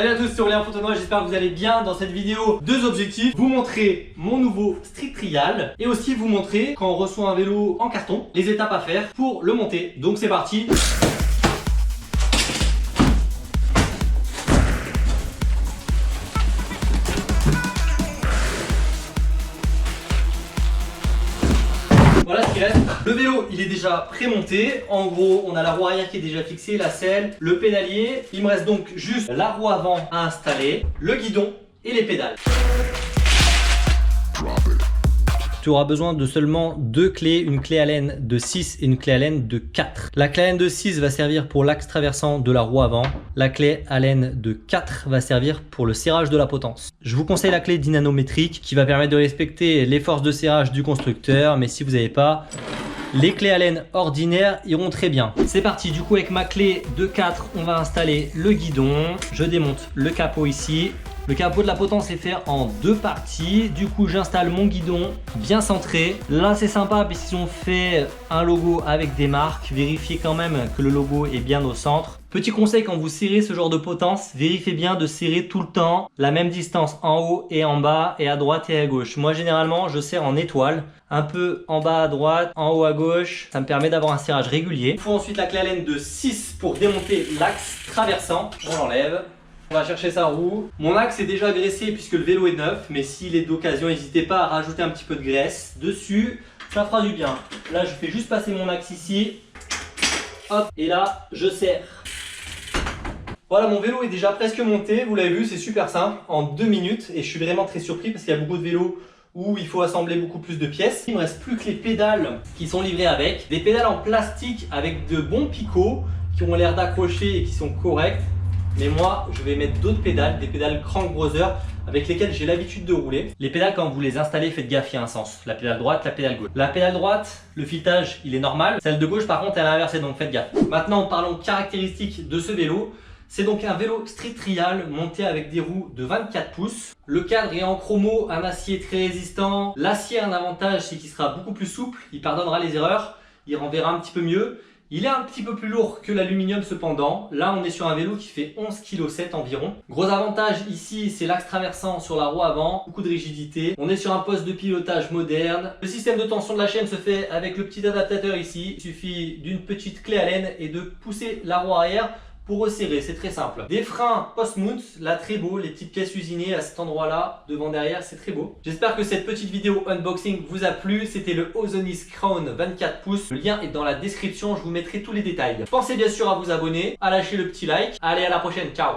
Salut à tous, c'est Aurélien Fontenoy, j'espère que vous allez bien. Dans cette vidéo, deux objectifs. Vous montrer mon nouveau Street Trial et aussi vous montrer quand on reçoit un vélo en carton, les étapes à faire pour le monter. Donc c'est parti. Voilà ce qu'il reste. Le vélo, il est déjà pré-monté. En gros, on a la roue arrière qui est déjà fixée, la selle, le pédalier. Il me reste donc juste la roue avant à installer, le guidon et les pédales. Tu auras besoin de seulement deux clés, une clé Allen de 6 et une clé Allen de 4. La clé Allen de 6 va servir pour l'axe traversant de la roue avant. La clé Allen de 4 va servir pour le serrage de la potence. Je vous conseille la clé dynanométrique qui va permettre de respecter les forces de serrage du constructeur, mais si vous n'avez pas, les clés Allen ordinaires iront très bien. C'est parti, du coup avec ma clé de 4, on va installer le guidon. Je démonte le capot ici. Le capot de la potence est fait en deux parties. Du coup, j'installe mon guidon bien centré. Là, c'est sympa parce qu'ils ont fait un logo avec des marques. Vérifiez quand même que le logo est bien au centre. Petit conseil, quand vous serrez ce genre de potence, vérifiez bien de serrer tout le temps la même distance en haut et en bas et à droite et à gauche. Moi, généralement, je serre en étoile. Un peu en bas à droite, en haut à gauche. Ça me permet d'avoir un serrage régulier. Il faut ensuite la clé Allen de 6 pour démonter l'axe traversant. On l'enlève. On va chercher sa roue. Mon axe est déjà graissé puisque le vélo est neuf, mais s'il est d'occasion, n'hésitez pas à rajouter un petit peu de graisse dessus. Ça fera du bien. Là, je fais juste passer mon axe ici. Hop, et là, je serre. Voilà, mon vélo est déjà presque monté. Vous l'avez vu, c'est super simple, en 2 minutes. Et je suis vraiment très surpris parce qu'il y a beaucoup de vélos où il faut assembler beaucoup plus de pièces. Il me reste plus que les pédales qui sont livrées avec. Des pédales en plastique avec de bons picots qui ont l'air d'accrocher et qui sont corrects. Mais moi, je vais mettre d'autres pédales, des pédales Crank Brother avec lesquelles j'ai l'habitude de rouler. Les pédales, quand vous les installez, faites gaffe, il y a un sens. La pédale droite, la pédale gauche. La pédale droite, le filetage, il est normal. Celle de gauche, par contre, elle est inversée, donc faites gaffe. Maintenant, parlons caractéristiques de ce vélo. C'est donc un vélo Street Trial monté avec des roues de 24 pouces. Le cadre est en chromo, un acier très résistant. L'acier a un avantage, c'est qu'il sera beaucoup plus souple. Il pardonnera les erreurs, il renverra un petit peu mieux. Il est un petit peu plus lourd que l'aluminium cependant. Là, on est sur un vélo qui fait 11,7 kg environ. Gros avantage ici, c'est l'axe traversant sur la roue avant. Beaucoup de rigidité. On est sur un poste de pilotage moderne. Le système de tension de la chaîne se fait avec le petit adaptateur ici. Il suffit d'une petite clé Allen et de pousser la roue arrière pour resserrer, c'est très simple. Des freins post-mount, là très beau, les petites pièces usinées à cet endroit là, devant derrière, c'est très beau. J'espère que cette petite vidéo unboxing vous a plu. C'était le Ozonis Crown 24 pouces. Le lien est dans la description, je vous mettrai tous les détails. Pensez bien sûr à vous abonner, à lâcher le petit like. Allez, à la prochaine, ciao.